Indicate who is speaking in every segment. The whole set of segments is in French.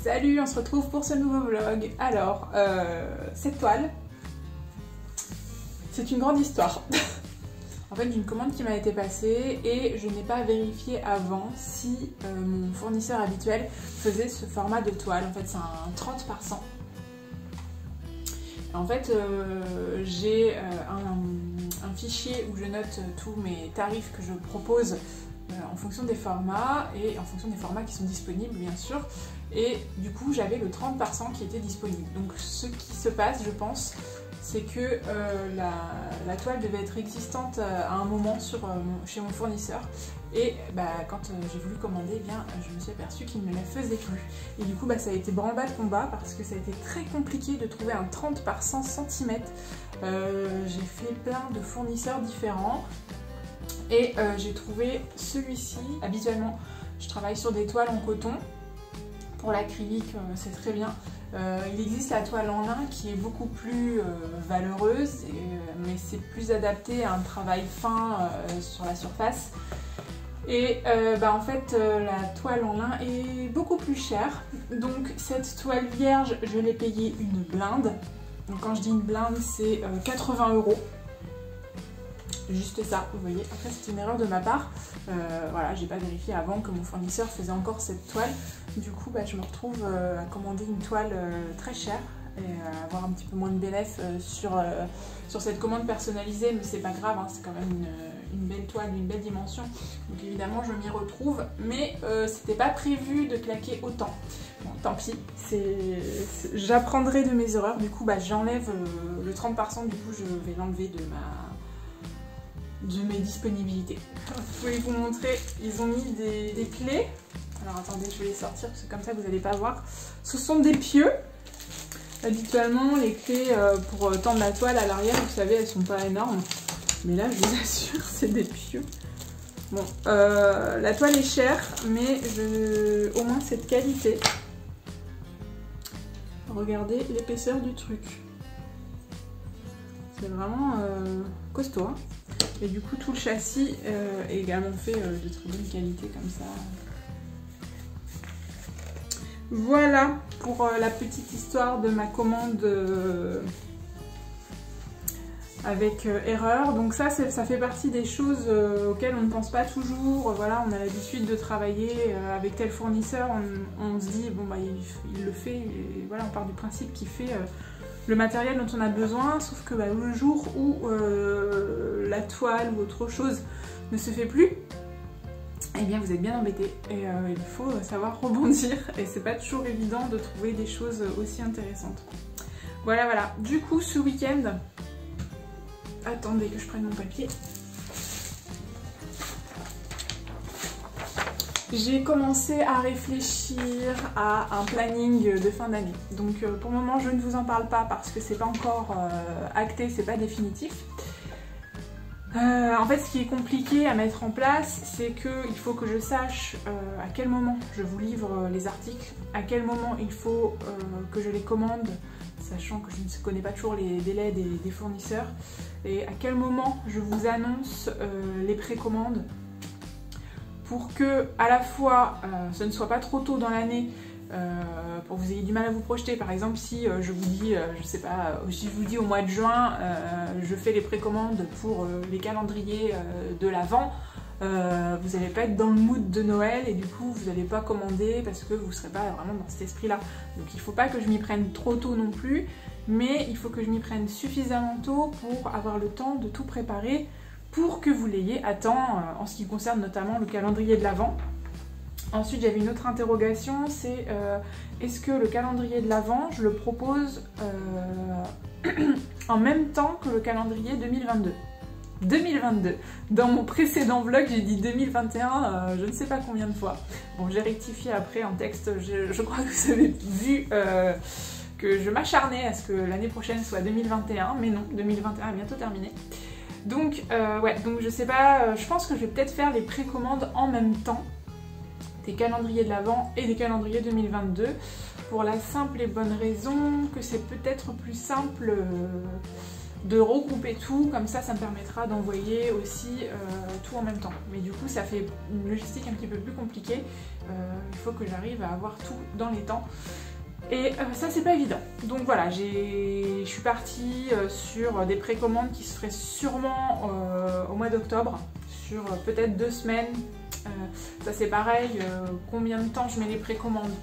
Speaker 1: Salut, on se retrouve pour ce nouveau vlog. Alors, cette toile, c'est une grande histoire. En fait, d'une commande qui m'a été passée et je n'ai pas vérifié avant si mon fournisseur habituel faisait ce format de toile. En fait, c'est un 30 par 100. En fait, j'ai un fichier où je note tous mes tarifs que je propose en fonction des formats et en fonction des formats qui sont disponibles, bien sûr. Et du coup, j'avais le 30 par 100 qui était disponible. Donc, ce qui se passe, je pense, c'est que la toile devait être existante à un moment chez mon fournisseur. Et quand j'ai voulu commander, je me suis aperçue qu'il ne la faisait plus. Et du coup, ça a été branle-bas de combat parce que ça a été très compliqué de trouver un 30 par 100 cm. J'ai fait plein de fournisseurs différents et j'ai trouvé celui-ci. Habituellement, je travaille sur des toiles en coton. Pour l'acrylique, c'est très bien. Il existe la toile en lin qui est beaucoup plus valeureuse, mais c'est plus adapté à un travail fin sur la surface. Et en fait, la toile en lin est beaucoup plus chère. Donc cette toile vierge, je l'ai payée une blinde. Donc quand je dis une blinde, c'est 80 €. Juste ça, vous voyez. Après, c'est une erreur de ma part. Voilà, j'ai pas vérifié avant que mon fournisseur faisait encore cette toile. Du coup, je me retrouve à commander une toile très chère et avoir un petit peu moins de bénéfice sur cette commande personnalisée, mais c'est pas grave, hein, c'est quand même une belle toile, d'une belle dimension. Donc évidemment, je m'y retrouve, mais c'était pas prévu de claquer autant. Bon, tant pis, j'apprendrai de mes erreurs. Du coup, j'enlève le 30 par 100, du coup, je vais l'enlever de mes disponibilités. Je vais vous montrer, ils ont mis des clés. Alors attendez, je vais les sortir parce que comme ça vous n'allez pas voir. Ce sont des pieux. Habituellement, les clés pour tendre la toile à l'arrière, vous savez, elles sont pas énormes. Mais là, je vous assure, c'est des pieux. Bon, la toile est chère, mais au moins cette qualité. Regardez l'épaisseur du truc. C'est vraiment costaud, hein. Et du coup, tout le châssis est également fait de très bonne qualité comme ça. Voilà pour la petite histoire de ma commande avec erreur. Donc ça fait partie des choses auxquelles on ne pense pas toujours. Voilà, on a l'habitude de travailler avec tel fournisseur. On se dit, bon il le fait. Et voilà, on part du principe qu'il fait le matériel dont on a besoin, sauf que le jour où la toile ou autre chose ne se fait plus, eh bien vous êtes bien embêté et il faut savoir rebondir et c'est pas toujours évident de trouver des choses aussi intéressantes. Voilà. Du coup, ce week-end, attendez que je prenne mon papier. J'ai commencé à réfléchir à un planning de fin d'année. Donc pour le moment je ne vous en parle pas parce que c'est pas encore acté, c'est pas définitif. En fait, ce qui est compliqué à mettre en place, c'est qu'il faut que je sache à quel moment je vous livre les articles, à quel moment il faut que je les commande, sachant que je ne connais pas toujours les délais des fournisseurs, et à quel moment je vous annonce les précommandes, pour que à la fois ce ne soit pas trop tôt dans l'année, pour que vous ayez du mal à vous projeter. Par exemple, si je vous dis, je sais pas, si je vous dis au mois de juin, je fais les précommandes pour les calendriers de l'Avent, vous n'allez pas être dans le mood de Noël et du coup vous n'allez pas commander parce que vous ne serez pas vraiment dans cet esprit-là. Donc il ne faut pas que je m'y prenne trop tôt non plus, mais il faut que je m'y prenne suffisamment tôt pour avoir le temps de tout préparer, pour que vous l'ayez à temps en ce qui concerne notamment le calendrier de l'Avent. Ensuite, j'avais une autre interrogation, c'est est-ce que le calendrier de l'Avent, je le propose en même temps que le calendrier 2022 ? 2022. Dans mon précédent vlog, j'ai dit 2021, je ne sais pas combien de fois. Bon, j'ai rectifié après en texte, je crois que vous avez vu que je m'acharnais à ce que l'année prochaine soit 2021, mais non, 2021 est bientôt terminé. Donc, donc je sais pas, je pense que je vais peut-être faire les précommandes en même temps, des calendriers de l'Avent et des calendriers 2022, pour la simple et bonne raison que c'est peut-être plus simple de regrouper tout, comme ça me permettra d'envoyer aussi tout en même temps. Mais du coup ça fait une logistique un petit peu plus compliquée, il faut que j'arrive à avoir tout dans les temps. Et ça c'est pas évident. Donc voilà, je suis partie sur des précommandes qui se feraient sûrement au mois d'octobre, sur peut-être 2 semaines. Ça c'est pareil, combien de temps je mets les précommandes,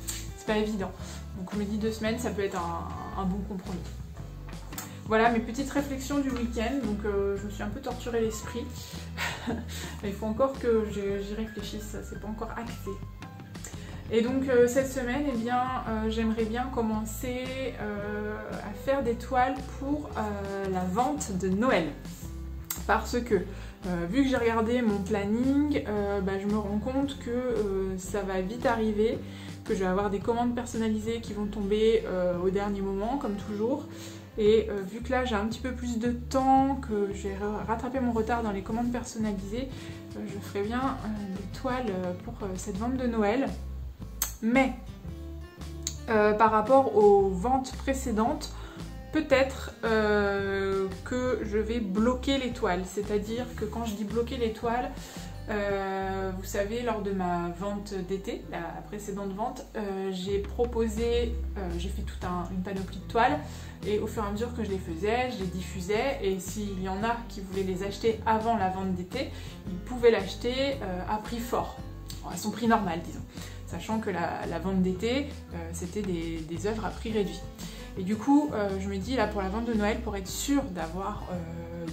Speaker 1: c'est pas évident. Donc on me dit 2 semaines, ça peut être un bon compromis. Voilà mes petites réflexions du week-end, donc je me suis un peu torturé l'esprit. Il faut encore que j'y réfléchisse, ça c'est pas encore acté. Et donc cette semaine, eh bien, j'aimerais bien commencer à faire des toiles pour la vente de Noël. Parce que vu que j'ai regardé mon planning, je me rends compte que ça va vite arriver, que je vais avoir des commandes personnalisées qui vont tomber au dernier moment, comme toujours. Et vu que là j'ai un petit peu plus de temps, que j'ai rattrapé mon retard dans les commandes personnalisées, je ferai bien des toiles pour cette vente de Noël. Mais par rapport aux ventes précédentes, peut-être que je vais bloquer les toiles. C'est-à-dire que quand je dis bloquer les toiles, vous savez, lors de ma vente d'été, la précédente vente, j'ai proposé, j'ai fait toute une panoplie de toiles et au fur et à mesure que je les faisais, je les diffusais et s'il y en a qui voulaient les acheter avant la vente d'été, ils pouvaient l'acheter à prix fort, à son prix normal disons, sachant que la vente d'été, c'était des œuvres à prix réduit. Et du coup, je me dis là pour la vente de Noël, pour être sûre d'avoir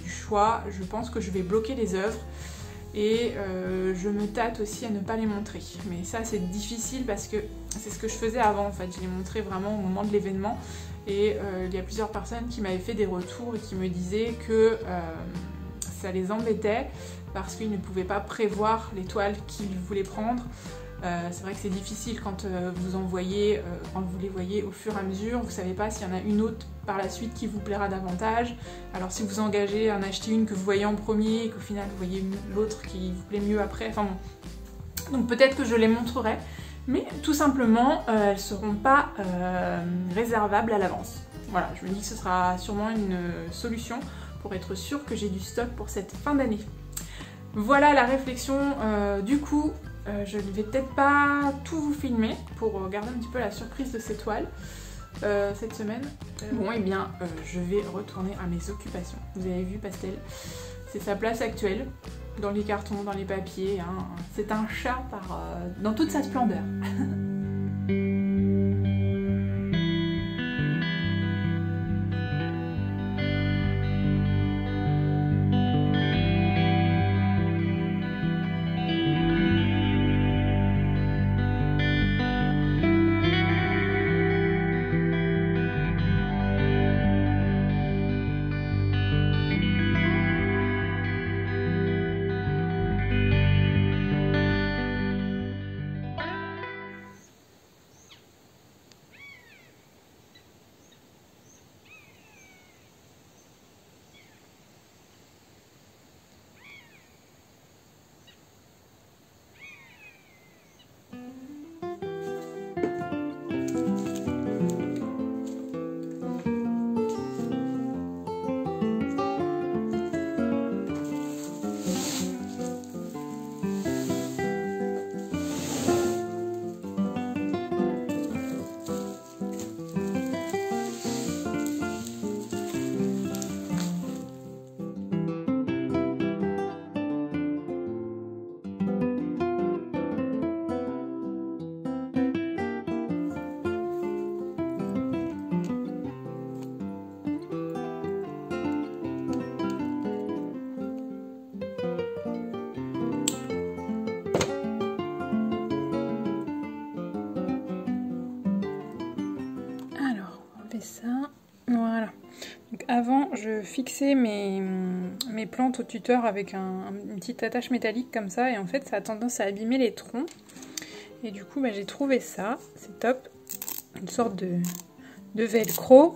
Speaker 1: du choix, je pense que je vais bloquer les œuvres. Et je me tâte aussi à ne pas les montrer. Mais ça c'est difficile parce que c'est ce que je faisais avant en fait. Je les montrais vraiment au moment de l'événement. Et il y a plusieurs personnes qui m'avaient fait des retours et qui me disaient que ça les embêtait parce qu'ils ne pouvaient pas prévoir les toiles qu'ils voulaient prendre. C'est vrai que c'est difficile quand vous envoyez, quand vous les voyez au fur et à mesure, vous savez pas s'il y en a une autre par la suite qui vous plaira davantage. Alors si vous engagez à en acheter une que vous voyez en premier et qu'au final vous voyez l'autre qui vous plaît mieux après, enfin bon. Donc peut-être que je les montrerai, mais tout simplement elles seront pas réservables à l'avance. Voilà, je me dis que ce sera sûrement une solution pour être sûre que j'ai du stock pour cette fin d'année. Voilà la réflexion du coup. Je ne vais peut-être pas tout vous filmer pour garder un petit peu la surprise de ces toiles cette semaine. Bon et bien je vais retourner à mes occupations. Vous avez vu Pastel, c'est sa place actuelle dans les cartons, dans les papiers. Hein. C'est un chat dans toute sa splendeur. Ça, voilà. Donc avant, je fixais mes plantes au tuteur avec une petite attache métallique comme ça, et en fait, ça a tendance à abîmer les troncs. Et du coup, j'ai trouvé ça, c'est top, une sorte de velcro.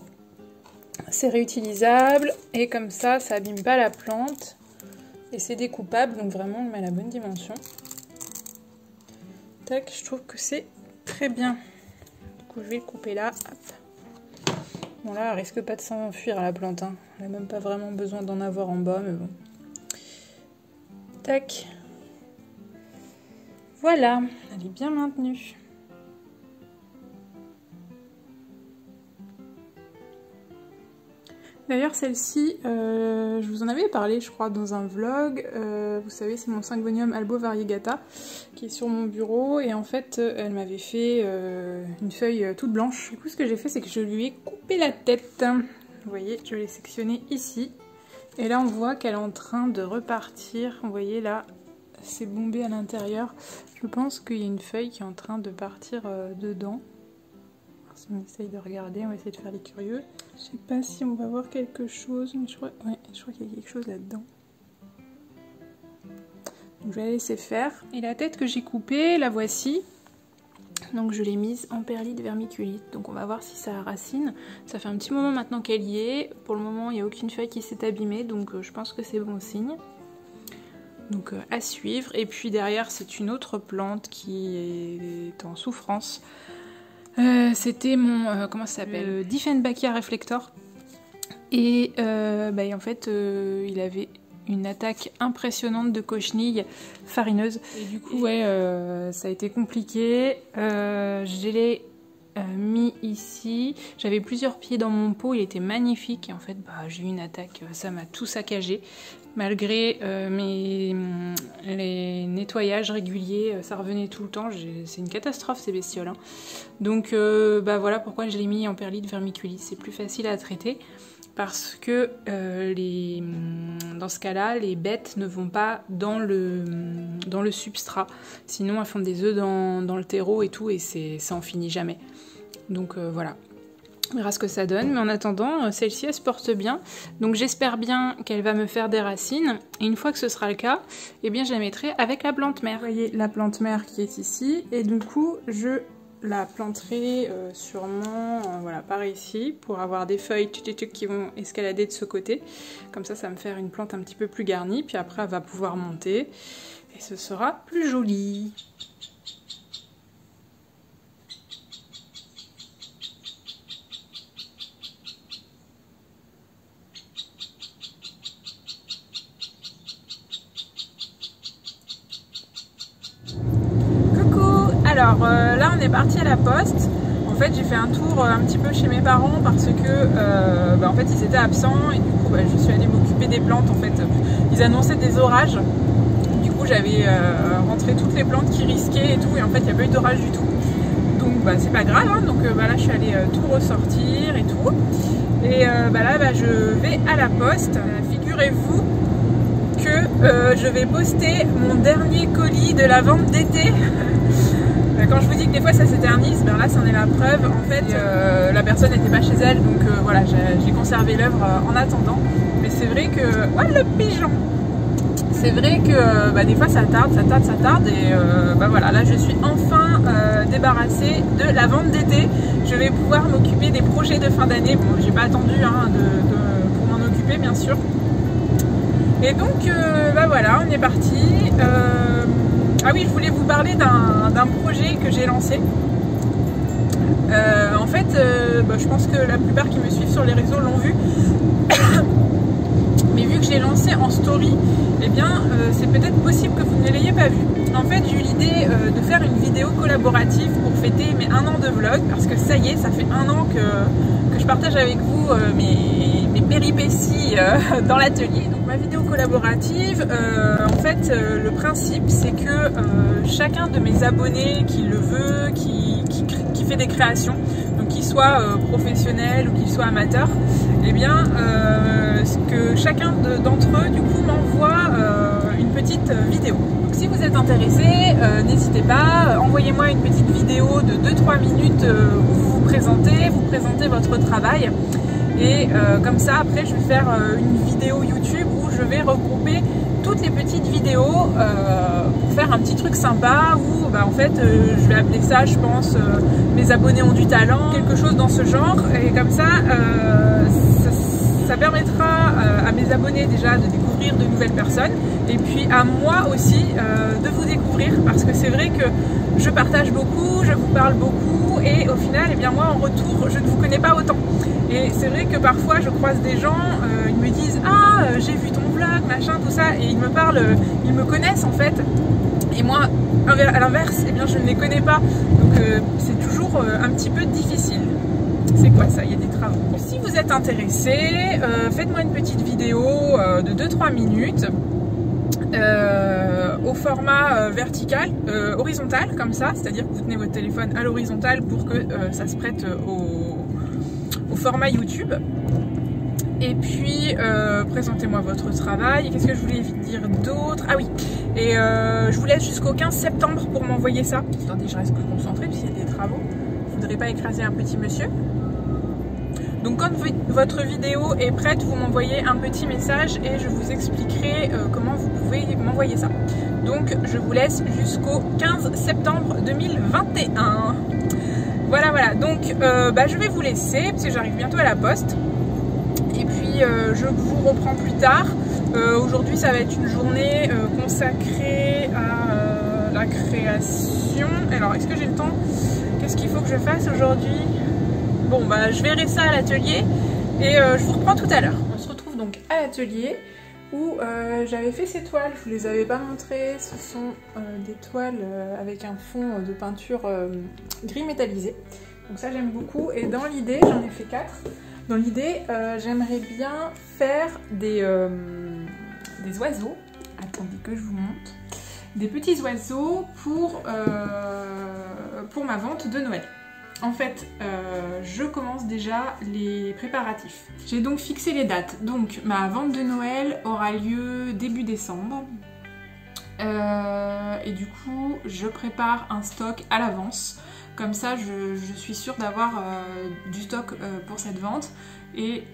Speaker 1: C'est réutilisable et comme ça, ça abîme pas la plante et c'est découpable, donc vraiment, on le met à la bonne dimension. Tac, je trouve que c'est très bien. Du coup, je vais le couper là. Hop.
Speaker 2: Bon là, elle risque pas de s'enfuir la plante, hein. Elle n'a même pas vraiment besoin d'en avoir en bas, mais bon. Tac. Voilà, elle est bien maintenue. D'ailleurs, celle-ci, je vous en avais parlé, je crois, dans un vlog. Vous savez, c'est mon Syngonium albo variegata qui est sur mon bureau. Et en fait, elle m'avait fait une feuille toute blanche. Du coup, ce que j'ai fait, c'est que je lui ai coupé la tête. Vous voyez, je l'ai sectionnée ici. Et là, on voit qu'elle est en train de repartir. Vous voyez, là, c'est bombé à l'intérieur. Je pense qu'il y a une feuille qui est en train de partir dedans. Si on essaye de regarder, on va essayer de faire les curieux. Je sais pas si on va voir quelque chose, mais je crois qu'il y a quelque chose là-dedans. Donc je vais la laisser faire. Et la tête que j'ai coupée, la voici. Donc je l'ai mise en perlite vermiculite. Donc on va voir si ça racine. Ça fait un petit moment maintenant qu'elle y est. Pour le moment, il n'y a aucune feuille qui s'est abîmée, donc je pense que c'est bon signe. Donc à suivre. Et puis derrière, c'est une autre plante qui est en souffrance. C'était mon, comment ça s'appelle, Diefenbachia reflector. Et en fait, il avait une attaque impressionnante de cochenille farineuse. Et du coup, ouais, ça a été compliqué. Je l'ai mis ici. J'avais plusieurs pieds dans mon pot, il était magnifique. Et en fait, j'ai eu une attaque, ça m'a tout saccagé. Malgré les nettoyages réguliers, ça revenait tout le temps. C'est une catastrophe ces bestioles. Hein. Donc voilà pourquoi je l'ai mis en perlite vermiculite. C'est plus facile à traiter parce que dans ce cas-là, les bêtes ne vont pas dans le substrat. Sinon, elles font des œufs dans le terreau et tout, et ça en finit jamais. Donc voilà. On verra ce que ça donne, mais en attendant, celle-ci, elle se porte bien. Donc j'espère bien qu'elle va me faire des racines. Et une fois que ce sera le cas, eh bien je la mettrai avec la plante mère. Vous voyez la plante mère qui est ici. Et du coup, je la planterai sûrement voilà, par ici, pour avoir des feuilles qui vont escalader de ce côté. Comme ça, ça va me faire une plante un petit peu plus garnie. Puis après, elle va pouvoir monter. Et ce sera plus joli. Alors là on est parti à la poste. En fait j'ai fait un tour un petit peu chez mes parents parce que en fait ils étaient absents et du coup je suis allée m'occuper des plantes. En fait ils annonçaient des orages, du coup j'avais rentré toutes les plantes qui risquaient et tout, et en fait il n'y a pas eu d'orage du tout, donc c'est pas grave hein. Donc là je suis allée tout ressortir et tout, et là je vais à la poste. Figurez-vous que je vais poster mon dernier colis de la vente d'été. Quand je vous dis que des fois ça s'éternise, là c'en est la preuve. En fait la personne n'était pas chez elle, donc voilà, j'ai conservé l'œuvre en attendant. Mais c'est vrai que... Oh le pigeon! C'est vrai que des fois ça tarde et voilà, là je suis enfin débarrassée de la vente d'été. Je vais pouvoir m'occuper des projets de fin d'année. Bon, j'ai pas attendu hein, pour m'en occuper bien sûr. Et donc voilà, on est parti. Ah oui, je voulais vous parler d'un projet que j'ai lancé. En fait, je pense que la plupart qui me suivent sur les réseaux l'ont vu. Mais vu que j'ai lancé en story, eh bien, c'est peut-être possible que vous ne l'ayez pas vu. En fait, j'ai eu l'idée de faire une vidéo collaborative pour fêter mes 1 an de vlog, parce que ça y est, ça fait 1 an que je partage avec vous mes péripéties dans l'atelier. Donc ma vidéo collaborative, en fait, le principe c'est que chacun de mes abonnés qui le veut, qui fait des créations, donc qu'il soit professionnel ou qu'il soit amateur, eh bien, que chacun d'entre eux du coup m'envoie une petite vidéo. Donc si vous êtes intéressé, n'hésitez pas, envoyez-moi une petite vidéo de 2-3 minutes où vous présentez votre travail. Et comme ça, après, je vais faire une vidéo YouTube où je vais regrouper toutes les petites vidéos pour faire un petit truc sympa où, en fait, je vais appeler ça, je pense, mes abonnés ont du talent, quelque chose dans ce genre. Et comme ça, ça permettra à mes abonnés déjà de découvrir de nouvelles personnes et puis à moi aussi de vous découvrir, parce que c'est vrai que je partage beaucoup, je vous parle beaucoup et au final, eh bien, moi en retour, je ne vous connais pas autant. Et c'est vrai que parfois je croise des gens, ils me disent « Ah, j'ai vu ton vlog, machin, tout ça », et ils me parlent, ils me connaissent en fait. Et moi, à l'inverse, eh bien, je ne les connais pas. Donc c'est toujours un petit peu difficile. C'est quoi ça? Il y a des travaux. Si vous êtes intéressé, faites-moi une petite vidéo de 2-3 minutes au format vertical, horizontal comme ça, c'est-à-dire que vous tenez votre téléphone à l'horizontale pour que ça se prête au format YouTube. Et puis présentez-moi votre travail. Qu'est-ce que je voulais dire d'autre? Ah oui, et je vous laisse jusqu'au 15 septembre pour m'envoyer ça. Attendez, je reste concentrée puisqu'il y a des travaux. Je voudrais pas écraser un petit monsieur. Donc quand votre vidéo est prête, vous m'envoyez un petit message et je vous expliquerai comment vous pouvez m'envoyer ça. Donc je vous laisse jusqu'au 15 septembre 2021. Voilà, donc je vais vous laisser parce que j'arrive bientôt à la poste. Et puis je vous reprends plus tard. Aujourd'hui ça va être une journée consacrée à la création. Alors est-ce que j'ai le temps? Qu'est-ce qu'il faut que je fasse aujourd'hui? Bon je verrai ça à l'atelier et je vous reprends tout à l'heure. On se retrouve donc à l'atelier où j'avais fait ces toiles, je vous les avais pas montrées, ce sont des toiles avec un fond de peinture gris métallisé. Donc ça j'aime beaucoup et dans l'idée, j'en ai fait 4. Dans l'idée, j'aimerais bien faire des oiseaux, attendez que je vous montre, des petits oiseaux pour ma vente de Noël. En fait, je commence déjà les préparatifs. J'ai donc fixé les dates. Donc, ma vente de Noël aura lieu début décembre. Et du coup, je prépare un stock à l'avance. Comme ça, je suis sûre d'avoir du stock pour cette vente. Et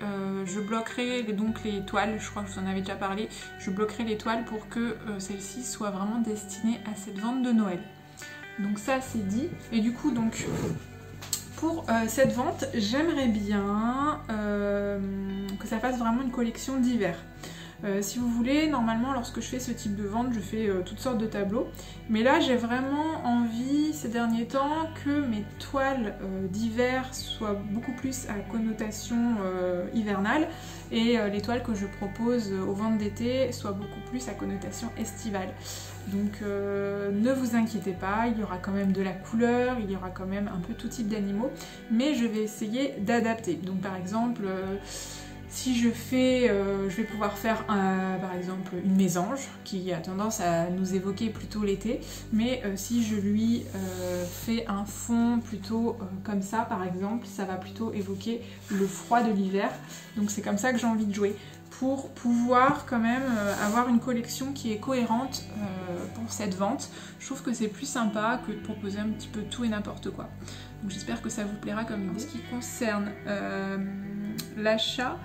Speaker 2: je bloquerai donc les toiles, je crois que je vous en avais déjà parlé, je bloquerai les toiles pour que celles-ci soient vraiment destinées à cette vente de Noël. Donc ça, c'est dit. Et du coup, donc... Pour cette vente, j'aimerais bien que ça fasse vraiment une collection d'hiver. Si vous voulez, normalement lorsque je fais ce type de vente, je fais toutes sortes de tableaux. Mais là, j'ai vraiment envie ces derniers temps que mes toiles d'hiver soient beaucoup plus à connotation hivernale et les toiles que je propose aux ventes d'été soient beaucoup plus à connotation estivale. Donc ne vous inquiétez pas, il y aura quand même de la couleur, il y aura quand même un peu tout type d'animaux, mais je vais essayer d'adapter. Donc par exemple, si je vais pouvoir faire par exemple une mésange qui a tendance à nous évoquer plutôt l'été, mais si je lui fais un fond plutôt comme ça par exemple, ça va plutôt évoquer le froid de l'hiver. Donc c'est comme ça que j'ai envie de jouer, pour pouvoir quand même avoir une collection qui est cohérente pour cette vente. Je trouve que c'est plus sympa que de proposer un petit peu tout et n'importe quoi. Donc j'espère que ça vous plaira comme idée. En ce qui concerne l'achat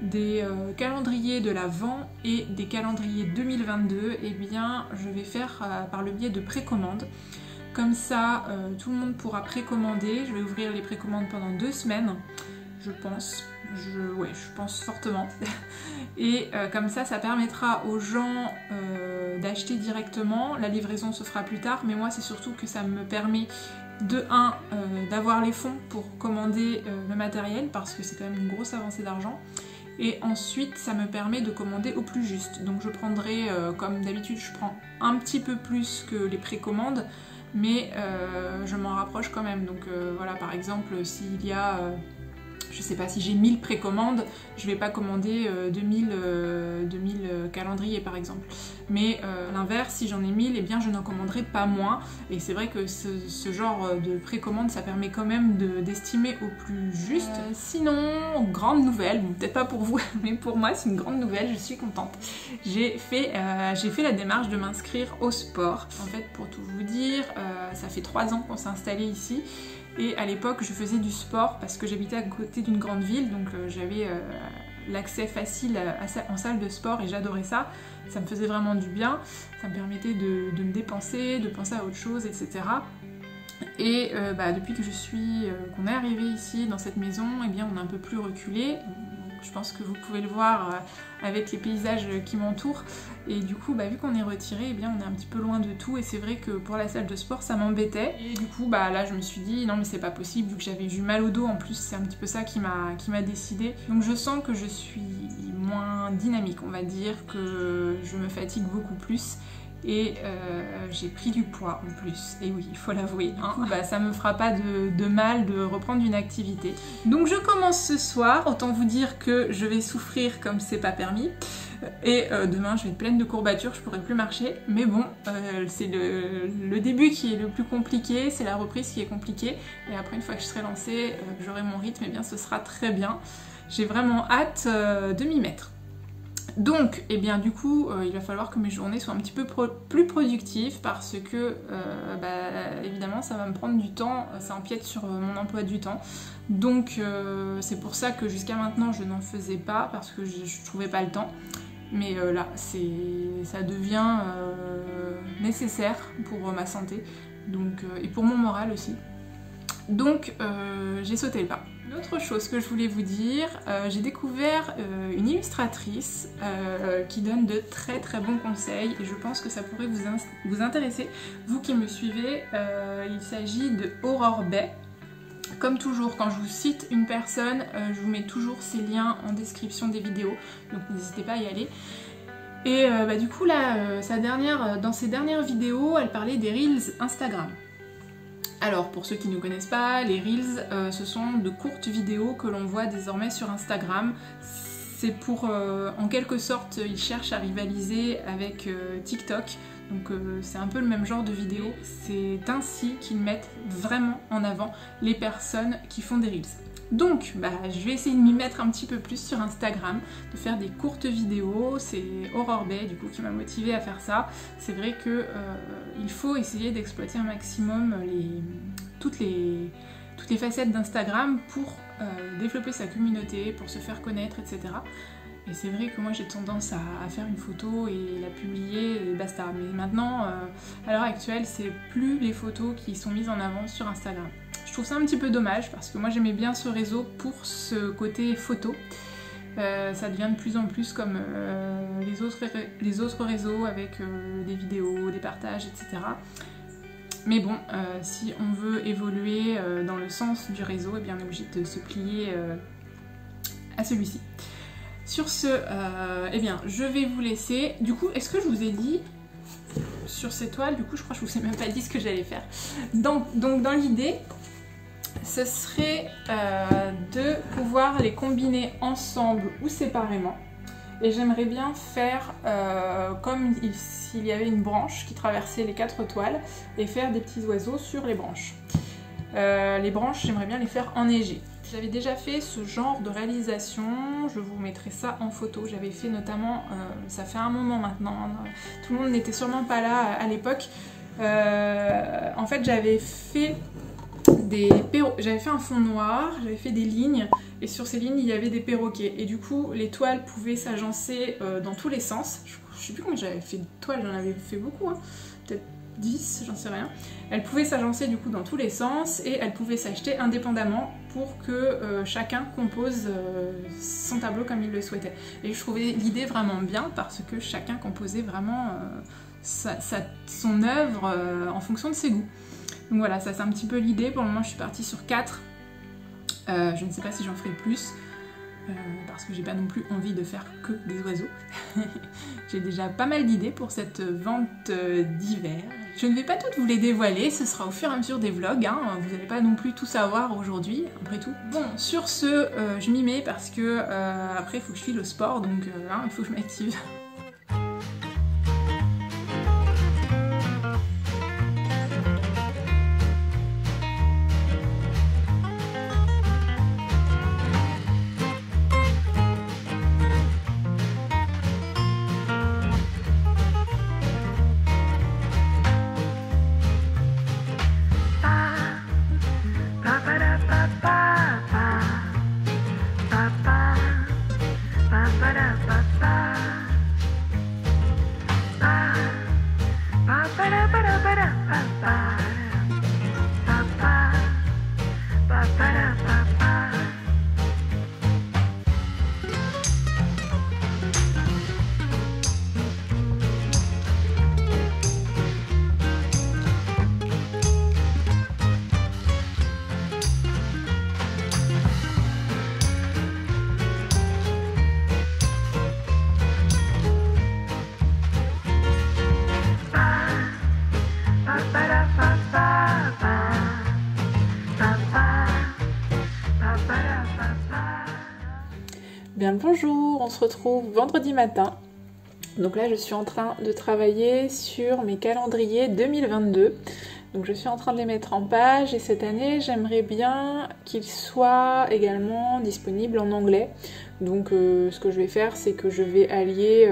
Speaker 2: des calendriers de l'Avent et des calendriers 2022, eh bien je vais faire par le biais de précommande. Comme ça, tout le monde pourra précommander. Je vais ouvrir les précommandes pendant 2 semaines, je pense. Je pense fortement. Et comme ça, ça permettra aux gens d'acheter directement. La livraison se fera plus tard, mais moi c'est surtout que ça me permet de 1 d'avoir les fonds pour commander le matériel, parce que c'est quand même une grosse avancée d'argent. Et ensuite, ça me permet de commander au plus juste. Donc je prendrai, comme d'habitude, je prends un petit peu plus que les précommandes, mais je m'en rapproche quand même. Donc voilà, par exemple, s'il y a... je sais pas, si j'ai 1000 précommandes, je vais pas commander 2000 calendriers par exemple. Mais à l'inverse, si j'en ai 1000, eh bien je n'en commanderai pas moins. Et c'est vrai que ce genre de précommande, ça permet quand même d'estimer au plus juste. Sinon, grande nouvelle, bon, peut-être pas pour vous, mais pour moi c'est une grande nouvelle, je suis contente. J'ai fait la démarche de m'inscrire au sport. En fait, pour tout vous dire, ça fait 3 ans qu'on s'est installé ici. Et à l'époque, je faisais du sport parce que j'habitais à côté d'une grande ville, donc j'avais l'accès facile en salle de sport et j'adorais ça. Ça me faisait vraiment du bien, ça me permettait de me dépenser, de penser à autre chose, etc. Et depuis que qu'on est arrivé ici dans cette maison, eh bien on est un peu plus reculé. Donc Je pense que vous pouvez le voir avec les paysages qui m'entourent. Et du coup, vu qu'on est retiré, eh bien, on est un petit peu loin de tout. Et c'est vrai que pour la salle de sport, ça m'embêtait. Et du coup, là, je me suis dit, non mais c'est pas possible, vu que j'avais eu mal au dos. En plus, c'est un petit peu ça qui m'a décidé. Donc je sens que je suis moins dynamique, on va dire, que je me fatigue beaucoup plus. Et j'ai pris du poids en plus, et oui, il faut l'avouer. Du coup, ça me fera pas de mal de reprendre une activité. Donc je commence ce soir, autant vous dire que je vais souffrir comme c'est pas permis. Et demain je vais être pleine de courbatures, je pourrai plus marcher. Mais bon, c'est le début qui est le plus compliqué, c'est la reprise qui est compliquée. Et après, une fois que je serai lancée, que j'aurai mon rythme, et bien ce sera très bien. J'ai vraiment hâte de m'y mettre. Donc, du coup, il va falloir que mes journées soient un petit peu plus productives parce que, évidemment, ça va me prendre du temps, ça empiète sur mon emploi du temps. Donc, c'est pour ça que jusqu'à maintenant, je n'en faisais pas parce que je trouvais pas le temps. Mais là, ça devient nécessaire pour ma santé et pour mon moral aussi. Donc, j'ai sauté le pas. Autre chose que je voulais vous dire, j'ai découvert une illustratrice qui donne de très très bons conseils et je pense que ça pourrait vous intéresser, vous qui me suivez. Il s'agit de Aurore Bay. Comme toujours, quand je vous cite une personne, je vous mets toujours ses liens en description des vidéos, donc n'hésitez pas à y aller. Et du coup là, dans ses dernières vidéos, elle parlait des Reels Instagram. Alors, pour ceux qui ne connaissent pas, les Reels, ce sont de courtes vidéos que l'on voit désormais sur Instagram. C'est pour, en quelque sorte, ils cherchent à rivaliser avec TikTok. Donc c'est un peu le même genre de vidéo. C'est ainsi qu'ils mettent vraiment en avant les personnes qui font des Reels. Donc, je vais essayer de m'y mettre un petit peu plus sur Instagram, de faire des courtes vidéos. C'est Aurore Bay, du coup, qui m'a motivée à faire ça. C'est vrai que il faut essayer d'exploiter un maximum toutes les facettes d'Instagram pour développer sa communauté, pour se faire connaître, etc. Et c'est vrai que moi j'ai tendance à faire une photo et la publier et basta. Mais maintenant, à l'heure actuelle, c'est plus les photos qui sont mises en avant sur Instagram. Je trouve ça un petit peu dommage parce que moi j'aimais bien ce réseau pour ce côté photo. Ça devient de plus en plus comme les autres réseaux avec des vidéos, des partages, etc. Mais bon, si on veut évoluer dans le sens du réseau, eh bien on est obligé de se plier à celui-ci. Sur ce, je vais vous laisser. Du coup, est-ce que je vous ai dit sur ces toiles, du coup je crois que je vous ai même pas dit ce que j'allais faire. Donc dans l'idée, ce serait de pouvoir les combiner ensemble ou séparément. Et j'aimerais bien faire comme s'il y avait une branche qui traversait les 4 toiles et faire des petits oiseaux sur les branches. Les branches, j'aimerais bien les faire enneigées. J'avais déjà fait ce genre de réalisation, je vous mettrai ça en photo. J'avais fait notamment, ça fait un moment maintenant, tout le monde n'était sûrement pas là à l'époque. En fait, j'avais fait un fond noir, j'avais fait des lignes et sur ces lignes il y avait des perroquets et du coup les toiles pouvaient s'agencer dans tous les sens. Je sais plus combien j'avais fait de toiles, j'en avais fait beaucoup, hein. Peut-être 10, j'en sais rien. Elles pouvaient s'agencer du coup dans tous les sens et elles pouvaient s'acheter indépendamment pour que chacun compose son tableau comme il le souhaitait. Et je trouvais l'idée vraiment bien parce que chacun composait vraiment son œuvre en fonction de ses goûts. Donc voilà, ça c'est un petit peu l'idée. Pour le moment je suis partie sur 4. Je ne sais pas si j'en ferai plus. Parce que j'ai pas non plus envie de faire que des oiseaux. J'ai déjà pas mal d'idées pour cette vente d'hiver. Je ne vais pas toutes vous les dévoiler, ce sera au fur et à mesure des vlogs, hein. Vous n'allez pas non plus tout savoir aujourd'hui, après tout. Bon, sur ce, je m'y mets parce que après il faut que je file au sport, donc il faut que je m'active.
Speaker 1: Bien le bonjour, on se retrouve vendredi matin. Donc là je suis en train de travailler sur mes calendriers 2022. Donc je suis en train de les mettre en page et cette année j'aimerais bien qu'ils soient également disponibles en anglais. Donc ce que je vais faire c'est que je vais allier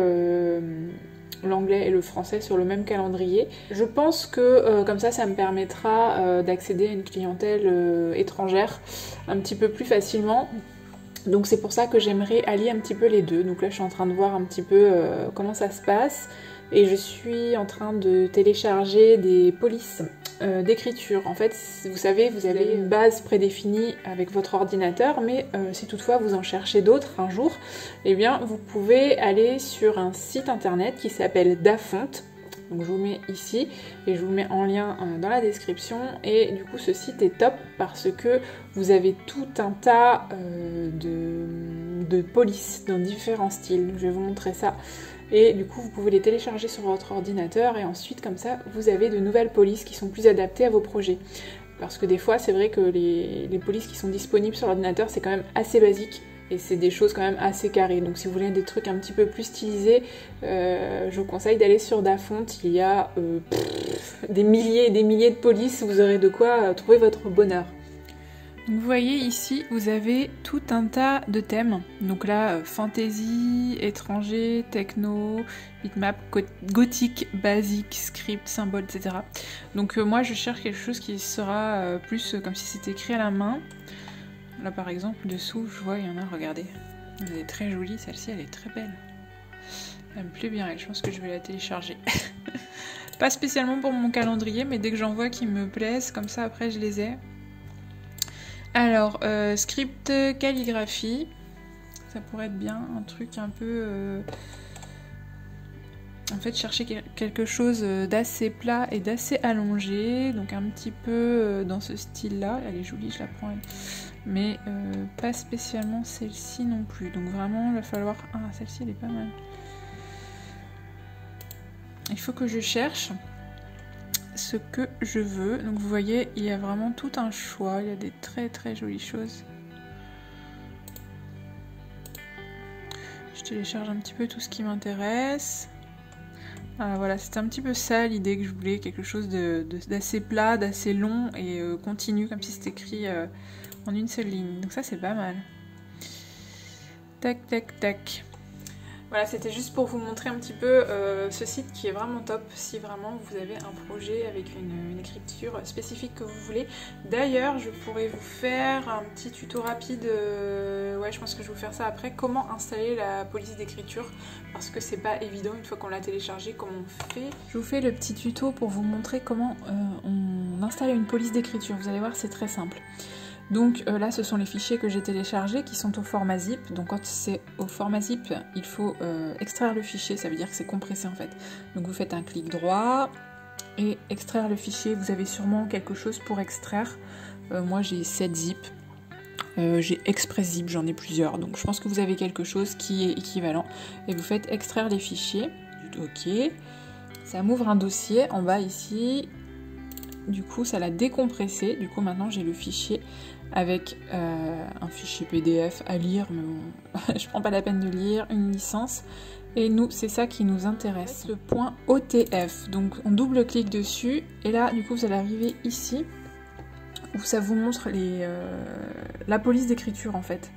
Speaker 1: l'anglais et le français sur le même calendrier. Je pense que comme ça me permettra d'accéder à une clientèle étrangère un petit peu plus facilement. Donc c'est pour ça que j'aimerais allier un petit peu les deux. Donc là je suis en train de voir un petit peu comment ça se passe et je suis en train de télécharger des polices d'écriture. En fait, vous savez, vous avez une base prédéfinie avec votre ordinateur, mais si toutefois vous en cherchez d'autres un jour, eh bien vous pouvez aller sur un site internet qui s'appelle Dafont. Donc je vous mets ici et je vous mets en lien dans la description. Et du coup ce site est top parce que vous avez tout un tas de polices dans différents styles. Je vais vous montrer ça. Et du coup vous pouvez les télécharger sur votre ordinateur et ensuite comme ça vous avez de nouvelles polices qui sont plus adaptées à vos projets. Parce que des fois c'est vrai que les polices qui sont disponibles sur l'ordinateur c'est quand même assez basique. Et c'est des choses quand même assez carrées. Donc si vous voulez des trucs un petit peu plus stylisés, je vous conseille d'aller sur Dafont. Il y a des milliers et des milliers de polices. Vous aurez de quoi trouver votre bonheur. Donc vous voyez ici, vous avez tout un tas de thèmes. Donc là, fantasy, étranger, techno, bitmap, gothique, basique, script, symbole, etc. Donc moi je cherche quelque chose qui sera plus comme si c'était écrit à la main. Là par exemple, dessous, je vois, il y en a, regardez. Elle est très jolie, celle-ci, elle est très belle. Elle me plaît bien, elle, je pense que je vais la télécharger. Pas spécialement pour mon calendrier, mais dès que j'en vois qui me plaisent, comme ça après je les ai. Alors, script calligraphie, ça pourrait être bien, un truc un peu... En fait, chercher quelque chose d'assez plat et d'assez allongé, donc un petit peu dans ce style-là. Elle est jolie, je la prends. Mais pas spécialement celle-ci non plus. Donc vraiment, il va falloir... Ah, celle-ci, elle est pas mal. Il faut que je cherche ce que je veux. Donc vous voyez, il y a vraiment tout un choix. Il y a des très très jolies choses. Je télécharge un petit peu tout ce qui m'intéresse. Voilà, c'était un petit peu ça l'idée que je voulais, quelque chose d'assez plat, d'assez long et continu, comme si c'était écrit en une seule ligne. Donc ça c'est pas mal. Tac, tac, tac. Voilà, c'était juste pour vous montrer un petit peu ce site qui est vraiment top si vraiment vous avez un projet avec une écriture spécifique que vous voulez. D'ailleurs, je pourrais vous faire un petit tuto rapide, ouais je pense que je vais vous faire ça après, comment installer la police d'écriture parce que c'est pas évident une fois qu'on l'a téléchargé, comment on fait. Je vous fais le petit tuto pour vous montrer comment on installe une police d'écriture. Vous allez voir, c'est très simple. Donc là ce sont les fichiers que j'ai téléchargés qui sont au format zip. Donc quand c'est au format zip, il faut extraire le fichier, ça veut dire que c'est compressé en fait. Donc vous faites un clic droit et extraire le fichier. Vous avez sûrement quelque chose pour extraire. Moi j'ai 7 zip, j'ai Express Zip, j'en ai plusieurs. Donc je pense que vous avez quelque chose qui est équivalent. Et vous faites extraire les fichiers. Ok, ça m'ouvre un dossier en bas ici. Du coup ça l'a décompressé. Du coup maintenant j'ai le fichier avec un fichier PDF à lire, mais bon, je prends pas la peine de lire, une licence. Et nous, c'est ça qui nous intéresse, le point OTF. Donc on double-clique dessus, et là, du coup, vous allez arriver ici, où ça vous montre la police d'écriture, en fait,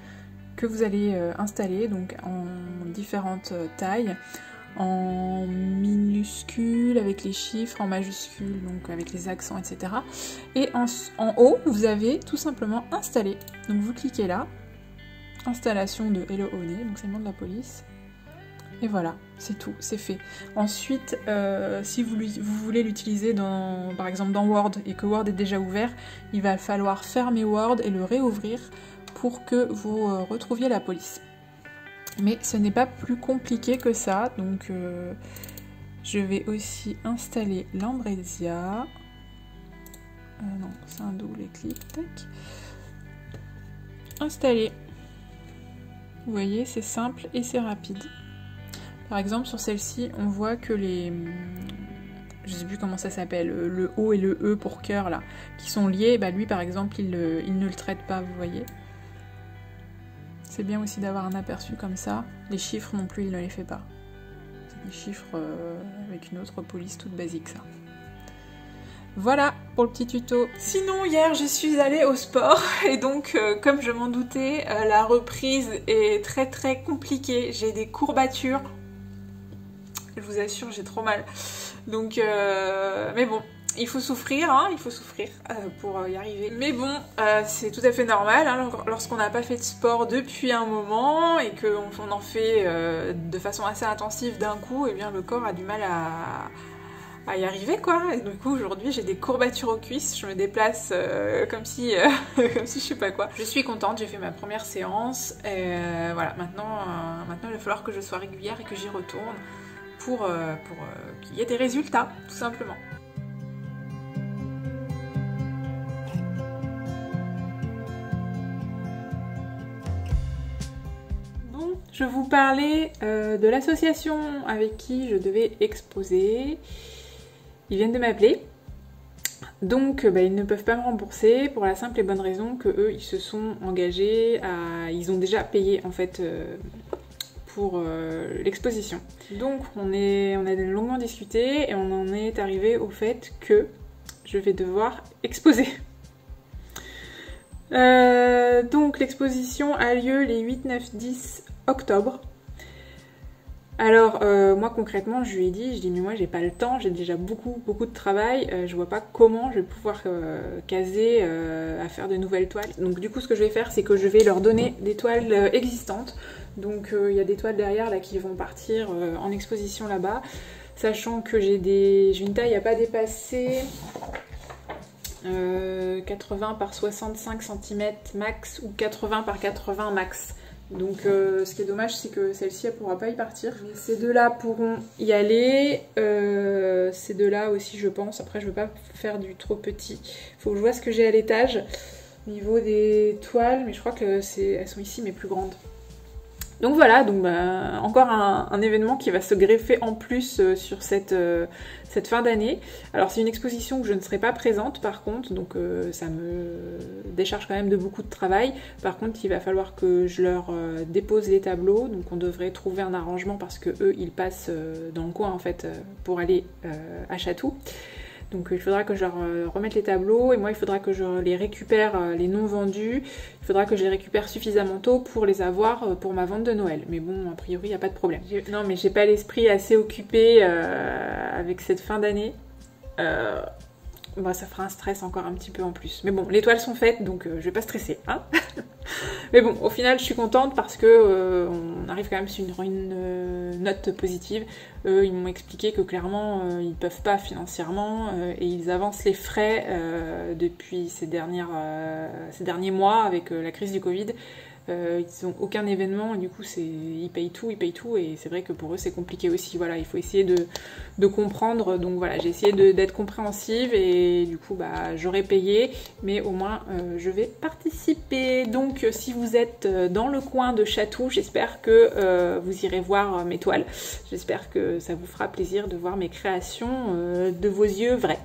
Speaker 1: que vous allez installer, donc en différentes tailles, en minuscules avec les chiffres, en majuscules donc avec les accents, etc. Et en haut vous avez tout simplement installé. Donc vous cliquez là, installation de Hello Honey, donc c'est le nom de la police. Et voilà, c'est tout, c'est fait. Ensuite, si vous voulez l'utiliser par exemple dans Word et que Word est déjà ouvert, il va falloir fermer Word et le réouvrir pour que vous retrouviez la police. Mais ce n'est pas plus compliqué que ça, donc je vais aussi installer l'Ambresia. Non, c'est un double clic, tac. Installer. Vous voyez, c'est simple et c'est rapide. Par exemple, sur celle-ci, on voit que je sais plus comment ça s'appelle, le O et le E pour cœur là, qui sont liés, bah lui par exemple, il ne le traite pas, vous voyez.
Speaker 2: C'est bien aussi d'avoir un aperçu comme ça. Les chiffres non plus, il ne les fait pas. C'est des chiffres avec une autre police toute basique, ça. Voilà pour le petit tuto. Sinon, hier, je suis allée au sport et donc, comme je m'en doutais, la reprise est très très compliquée. J'ai des courbatures. Je vous assure, j'ai trop mal. Donc, mais bon, il faut souffrir, hein, il faut souffrir pour y arriver. Mais bon, c'est tout à fait normal, hein, lorsqu'on n'a pas fait de sport depuis un moment et qu'on en fait de façon assez intensive d'un coup, et bien le corps a du mal à y arriver, quoi. Et du coup, aujourd'hui, j'ai des courbatures aux cuisses, je me déplace comme si je sais pas quoi. Je suis contente, j'ai fait ma première séance, et voilà, maintenant il va falloir que je sois régulière et que j'y retourne pour qu'il y ait des résultats, tout simplement. Je vous parlais de l'association avec qui je devais exposer. Ils viennent de m'appeler. Donc ils ne peuvent pas me rembourser pour la simple et bonne raison que eux ils se sont engagés ils ont déjà payé en fait pour l'exposition. Donc on a longuement discuté et on en est arrivé au fait que je vais devoir exposer. Donc l'exposition a lieu les 8, 9, 10 octobre. Alors moi concrètement je lui ai dit, mais moi j'ai pas le temps, j'ai déjà beaucoup de travail, je vois pas comment je vais pouvoir caser à faire de nouvelles toiles. Donc du coup ce que je vais faire c'est que je vais leur donner des toiles existantes. Donc il y a des toiles derrière là qui vont partir en exposition là-bas, sachant que j'ai une taille à pas dépasser 80 par 65 cm max ou 80 par 80 max. Donc ce qui est dommage c'est que celle-ci elle pourra pas y partir. Mais ces deux-là pourront y aller. Ces deux-là aussi je pense. Après je veux pas faire du trop petit. Faut que je vois ce que j'ai à l'étage au niveau des toiles. Mais je crois que elles sont ici mais plus grandes. Donc voilà, donc encore un événement qui va se greffer en plus sur cette fin d'année. Alors c'est une exposition où je ne serai pas présente par contre, donc ça me décharge quand même de beaucoup de travail. Par contre il va falloir que je leur dépose les tableaux, donc on devrait trouver un arrangement parce que eux ils passent dans le coin en fait pour aller à Chatou. Donc il faudra que je leur remette les tableaux et moi il faudra que je les récupère, les non vendus, il faudra que je les récupère suffisamment tôt pour les avoir pour ma vente de Noël. Mais bon, a priori il n'y a pas de problème. Non mais j'ai pas l'esprit assez occupé avec cette fin d'année. Ça fera un stress encore un petit peu en plus. Mais bon, les toiles sont faites, donc je vais pas stresser, hein. Mais bon, au final, je suis contente parce que on arrive quand même sur une note positive. Ils m'ont expliqué que clairement, ils peuvent pas financièrement et ils avancent les frais depuis ces derniers mois avec la crise du Covid. Ils n'ont aucun événement et du coup ils payent tout et c'est vrai que pour eux c'est compliqué aussi. Voilà, il faut essayer de comprendre. Donc voilà, j'ai essayé d'être compréhensive et du coup j'aurais payé mais au moins je vais participer. Donc si vous êtes dans le coin de Chatou, j'espère que vous irez voir mes toiles. J'espère que ça vous fera plaisir de voir mes créations de vos yeux vrais.